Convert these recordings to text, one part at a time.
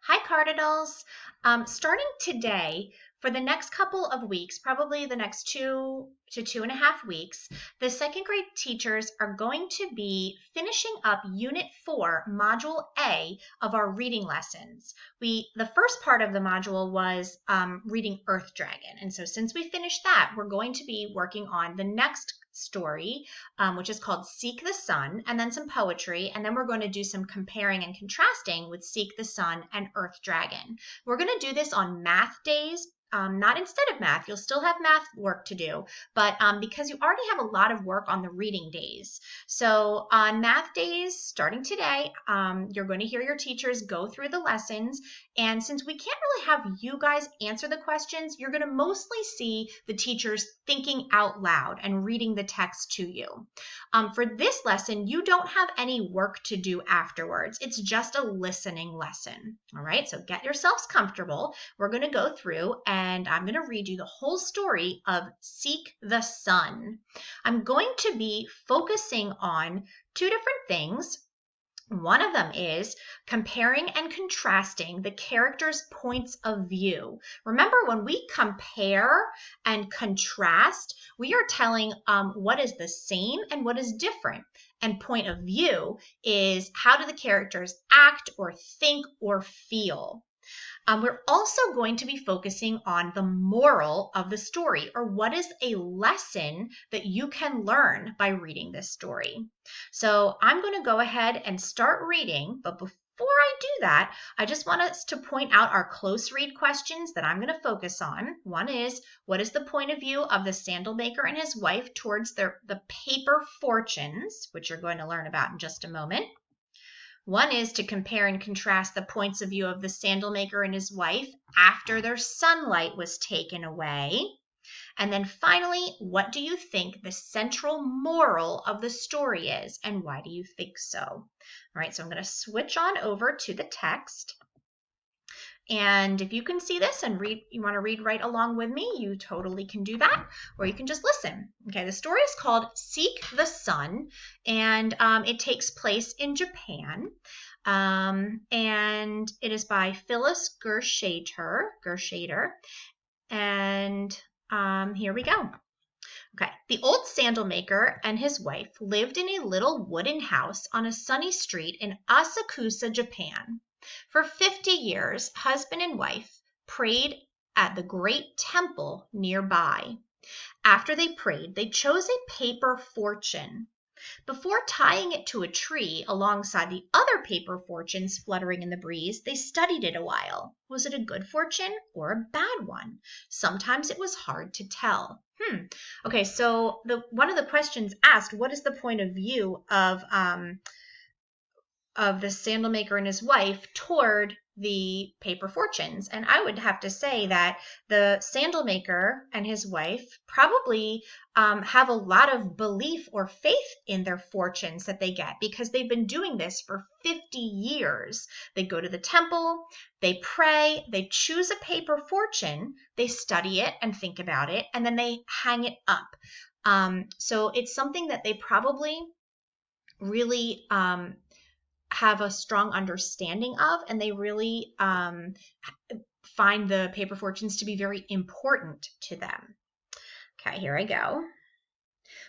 Hi, Cardinals. Starting today, for the next couple of weeks, probably the next 2 to 2.5 weeks, the second grade teachers are going to be finishing up Unit 4, Module A of our reading lessons. The first part of the module was reading Earth Dragon. And so since we finished that, we're going to be working on the next story, which is called Seek the Sun, and then some poetry, and then we're going to do some comparing and contrasting with Seek the Sun and Earth Dragon. We're going to do this on math days. Not instead of math, you'll still have math work to do, but because you already have a lot of work on the reading days. So on math days, starting today, you're going to hear your teachers go through the lessons, and since we can't really have you guys answer the questions, you're going to mostly see the teachers thinking out loud and reading the text to you. For this lesson, you don't have any work to do afterwards. It's just a listening lesson. All right, so get yourselves comfortable. We're going to go through and I'm going to read you the whole story of Seek the Sun. I'm going to be focusing on two different things. One of them is comparing and contrasting the characters' points of view. Remember, when we compare and contrast, we are telling what is the same and what is different. And point of view is how do the characters act or think or feel. We're also going to be focusing on the moral of the story, or what is a lesson that you can learn by reading this story. So I'm going to go ahead and start reading, but before I do that, I just want us to point out our close read questions that I'm going to focus on. One is, what is the point of view of the sandal maker and his wife towards the paper fortunes, which you're going to learn about in just a moment. One is to compare and contrast the points of view of the sandal maker and his wife after their sunlight was taken away. And then finally, what do you think the central moral of the story is, and why do you think so? All right, so I'm going to switch on over to the text. And if you can see this and you want to read right along with me, you totally can do that, or you can just listen. Okay, the story is called Seek the Sun, and it takes place in Japan. And it is by Phyllis Gershader. And here we go. Okay, the old sandal maker and his wife lived in a little wooden house on a sunny street in Asakusa, Japan. For 50 years, husband and wife prayed at the great temple nearby. After they prayed, they chose a paper fortune. Before tying it to a tree alongside the other paper fortunes fluttering in the breeze, they studied it a while. Was it a good fortune or a bad one? Sometimes it was hard to tell. Okay, so one of the questions asked, what is the point of view of the sandal maker and his wife toward the paper fortunes? And I would have to say that the sandal maker and his wife probably have a lot of belief or faith in their fortunes that they get, because they've been doing this for 50 years. They go to the temple, they pray, they choose a paper fortune, they study it and think about it, and then they hang it up. So it's something that they probably really have a strong understanding of, and they really find the paper fortunes to be very important to them. Okay, here I go.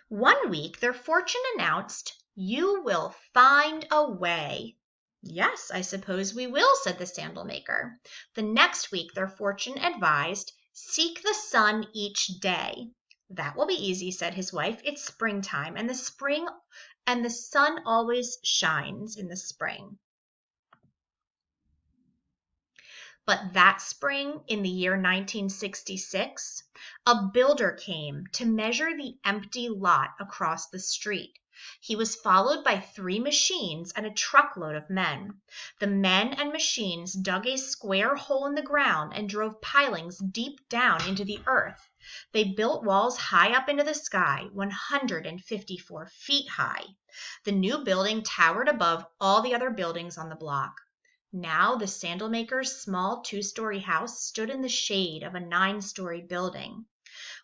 One week, their fortune announced, "You will find a way." "Yes, I suppose we will," said the sandal maker. The next week, their fortune advised, "Seek the sun each day." "That will be easy," said his wife. "It's springtime, and the sun always shines in the spring." But that spring, in the year 1966, a builder came to measure the empty lot across the street. He was followed by 3 machines and a truckload of men. The men and machines dug a square hole in the ground and drove pilings deep down into the earth. They built walls high up into the sky, 154 feet high. The new building towered above all the other buildings on the block. Now the sandal maker's small 2-story house stood in the shade of a 9-story building.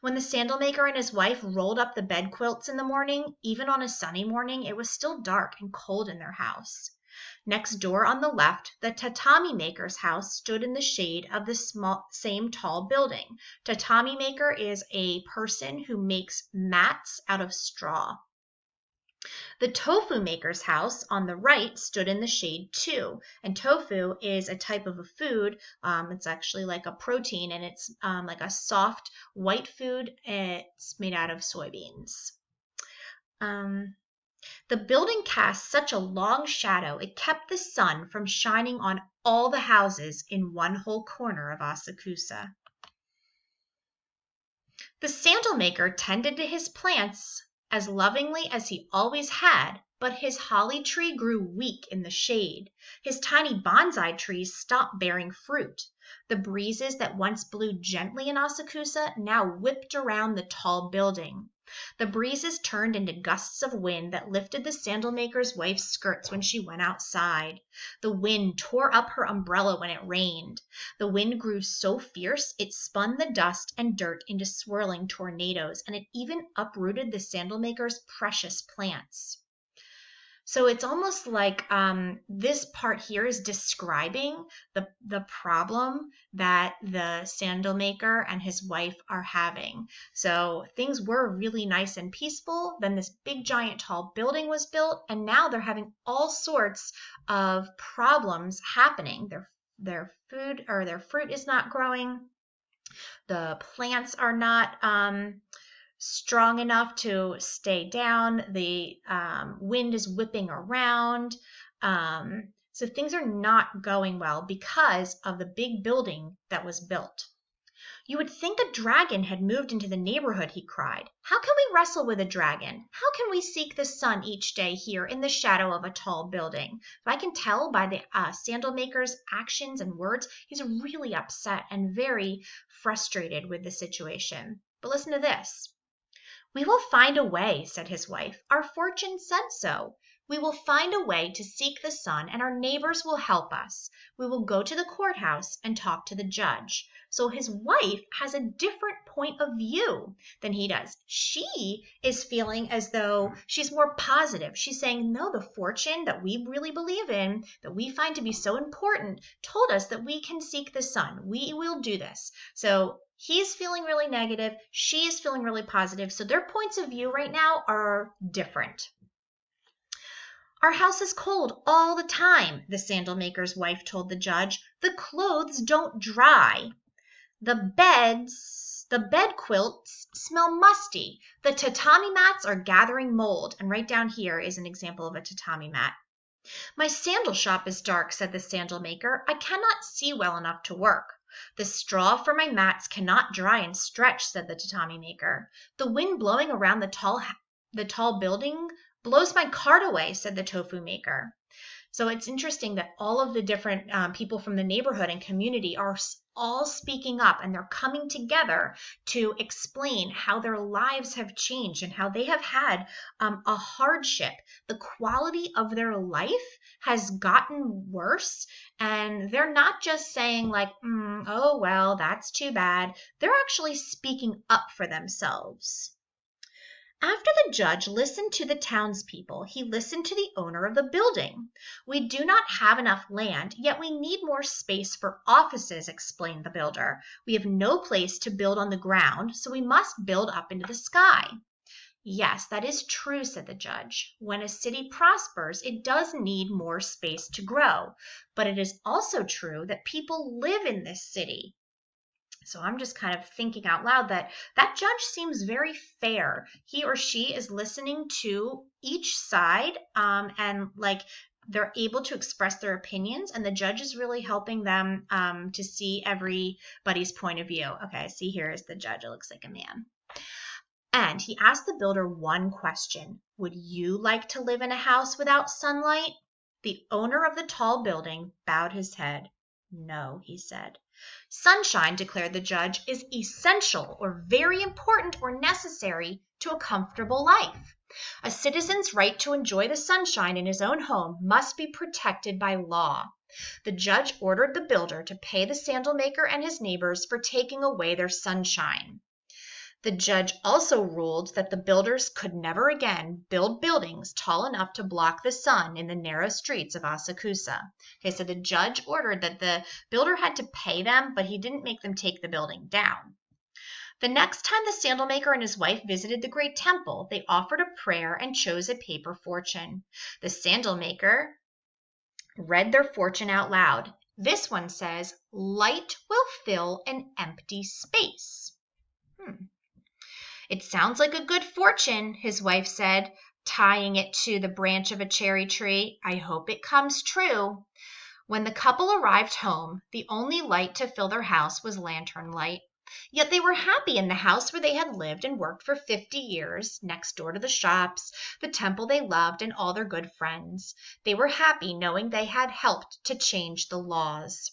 When the sandal maker and his wife rolled up the bed quilts in the morning, even on a sunny morning, it was still dark and cold in their house. Next door on the left, the tatami maker's house stood in the shade of the same tall building. Tatami maker is a person who makes mats out of straw. The tofu maker's house on the right stood in the shade too. And tofu is a type of a food. It's actually like a protein, and it's like a soft white food. It's made out of soybeans. The building cast such a long shadow it kept the sun from shining on all the houses in one whole corner of Asakusa. The sandal maker tended to his plants as lovingly as he always had, but his holly tree grew weak in the shade. His tiny bonsai trees stopped bearing fruit. The breezes that once blew gently in Asakusa now whipped around the tall building. The breezes turned into gusts of wind that lifted the sandal maker's wife's skirts when she went outside. The wind tore up her umbrella when it rained. The wind grew so fierce it spun the dust and dirt into swirling tornadoes, and it even uprooted the sandal maker's precious plants. So it's almost like this part here is describing the problem that the sandal maker and his wife are having. So things were really nice and peaceful. Then this big giant tall building was built, and now they're having all sorts of problems happening. Their food or their fruit is not growing. The plants are not strong enough to stay down. The wind is whipping around. So things are not going well because of the big building that was built. You would think a dragon had moved into the neighborhood, he cried. How can we wrestle with a dragon? How can we seek the sun each day here in the shadow of a tall building? If I can tell by the sandal maker's actions and words, he's really upset and very frustrated with the situation. But listen to this. We will find a way, said his wife. Our fortune said so. We will find a way to seek the sun, and our neighbors will help us. We will go to the courthouse and talk to the judge. So his wife has a different point of view than he does. She is feeling as though she's more positive. She's saying, no, the fortune that we really believe in, that we find to be so important, told us that we can seek the sun. We will do this. So he's feeling really negative. She is feeling really positive. So their points of view right now are different. Our house is cold all the time, the sandal maker's wife told the judge. The clothes don't dry. The bed quilts smell musty. The tatami mats are gathering mold. And right down here is an example of a tatami mat. My sandal shop is dark, said the sandal maker. I cannot see well enough to work. The straw for my mats cannot dry and stretch, said the tatami maker. The wind blowing around the tall building blows my cart away, said the tofu maker. So it's interesting that all of the different people from the neighborhood and community are all speaking up, and they're coming together to explain how their lives have changed and how they have had a hardship. The quality of their life has gotten worse, and they're not just saying like, oh, well, that's too bad. They're actually speaking up for themselves. After the judge listened to the townspeople, he listened to the owner of the building. We do not have enough land, yet we need more space for offices, explained the builder. We have no place to build on the ground, so we must build up into the sky. Yes, that is true, said the judge. When a city prospers, it does need more space to grow. But it is also true that people live in this city. So I'm just kind of thinking out loud that judge seems very fair. He or she is listening to each side and like they're able to express their opinions, and the judge is really helping them to see everybody's point of view. Okay, see, here is the judge. It looks like a man. And he asked the builder one question. Would you like to live in a house without sunlight? The owner of the tall building bowed his head. No, he said. Sunshine, declared the judge, is essential or very important or necessary to a comfortable life. A citizen's right to enjoy the sunshine in his own home must be protected by law. The judge ordered the builder to pay the sandal maker and his neighbors for taking away their sunshine. The judge also ruled that the builders could never again build buildings tall enough to block the sun in the narrow streets of Asakusa. Okay, so the judge ordered that the builder had to pay them, but he didn't make them take the building down. The next time the sandal maker and his wife visited the great temple, they offered a prayer and chose a paper fortune. The sandal maker read their fortune out loud. This one says, "Light will fill an empty space." "It sounds like a good fortune," his wife said, tying it to the branch of a cherry tree. "I hope it comes true." When the couple arrived home, the only light to fill their house was lantern light. Yet they were happy in the house where they had lived and worked for 50 years, next door to the shops, the temple they loved, and all their good friends. They were happy knowing they had helped to change the laws.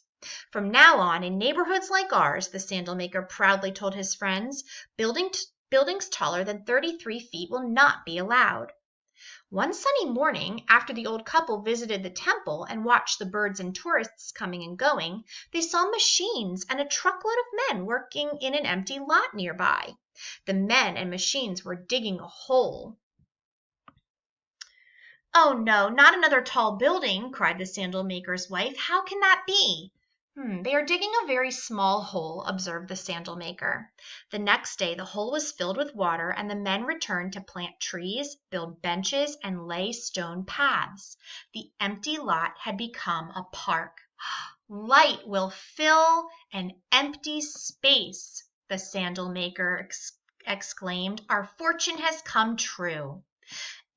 From now on, in neighborhoods like ours, the sandal maker proudly told his friends, buildings taller than 33 feet will not be allowed. One sunny morning, after the old couple visited the temple and watched the birds and tourists coming and going, they saw machines and a truckload of men working in an empty lot nearby. The men and machines were digging a hole. "Oh no, not another tall building," cried the sandal maker's wife. "How can that be?" They are digging a very small hole," observed the sandal maker. The next day the hole was filled with water, and the men returned to plant trees, build benches, and lay stone paths. The empty lot had become a park. "Light will fill an empty space," the sandal maker exclaimed. "Our fortune has come true."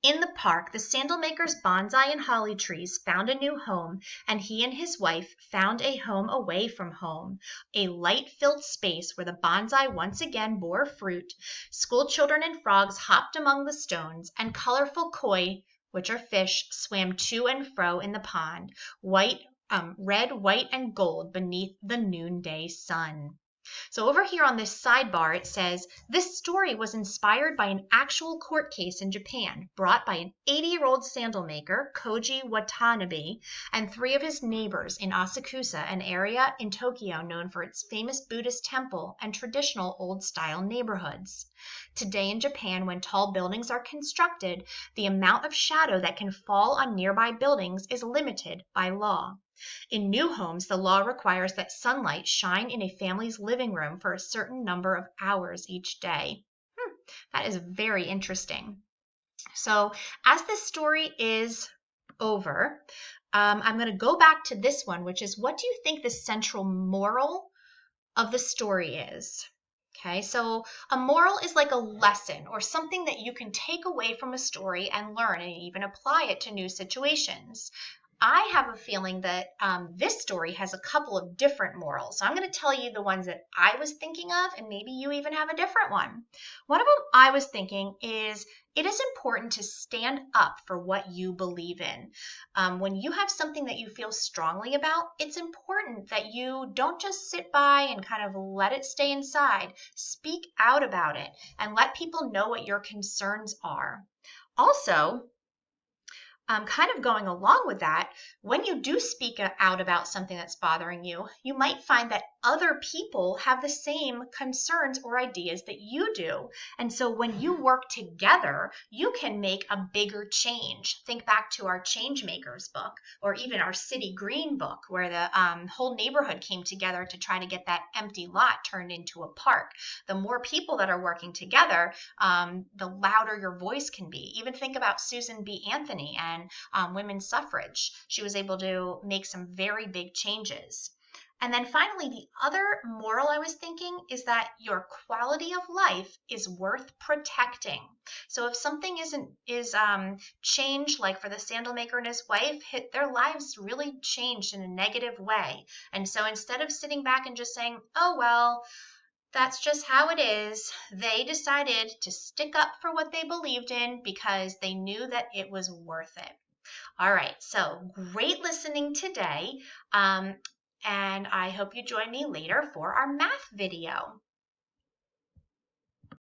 In the park, the sandal maker's bonsai and holly trees found a new home, and he and his wife found a home away from home, a light-filled space where the bonsai once again bore fruit, school children and frogs hopped among the stones, and colorful koi, which are fish, swam to and fro in the pond, red, white, and gold beneath the noonday sun. So over here on this sidebar, it says, this story was inspired by an actual court case in Japan brought by an 80-year-old sandal maker, Koji Watanabe, and 3 of his neighbors in Asakusa, an area in Tokyo known for its famous Buddhist temple and traditional old-style neighborhoods. Today in Japan, when tall buildings are constructed, the amount of shadow that can fall on nearby buildings is limited by law. In new homes, the law requires that sunlight shine in a family's living room for a certain number of hours each day. That is very interesting. So as this story is over, I'm going to go back to this one, which is, what do you think the central moral of the story is? Okay, so a moral is like a lesson or something that you can take away from a story and learn and even apply it to new situations. I have a feeling that this story has a couple of different morals. So I'm going to tell you the ones that I was thinking of, and maybe you even have a different one. One of them I was thinking is, it is important to stand up for what you believe in. When you have something that you feel strongly about, it's important that you don't just sit by and kind of let it stay inside. Speak out about it and let people know what your concerns are. Also, kind of going along with that, when you do speak out about something that's bothering you, you might find that other people have the same concerns or ideas that you do. And so when you work together, you can make a bigger change. Think back to our Change Makers book, or even our City Green book, where the whole neighborhood came together to try to get that empty lot turned into a park. The more people that are working together, the louder your voice can be. Even think about Susan B. Anthony and women's suffrage. She was able to make some very big changes. And then finally, the other moral I was thinking is that your quality of life is worth protecting. So if something is changed, like for the sandal maker and his wife, their lives really changed in a negative way. And so instead of sitting back and just saying, oh, well, that's just how it is, they decided to stick up for what they believed in because they knew that it was worth it. All right, so great listening today, and I hope you join me later for our math video.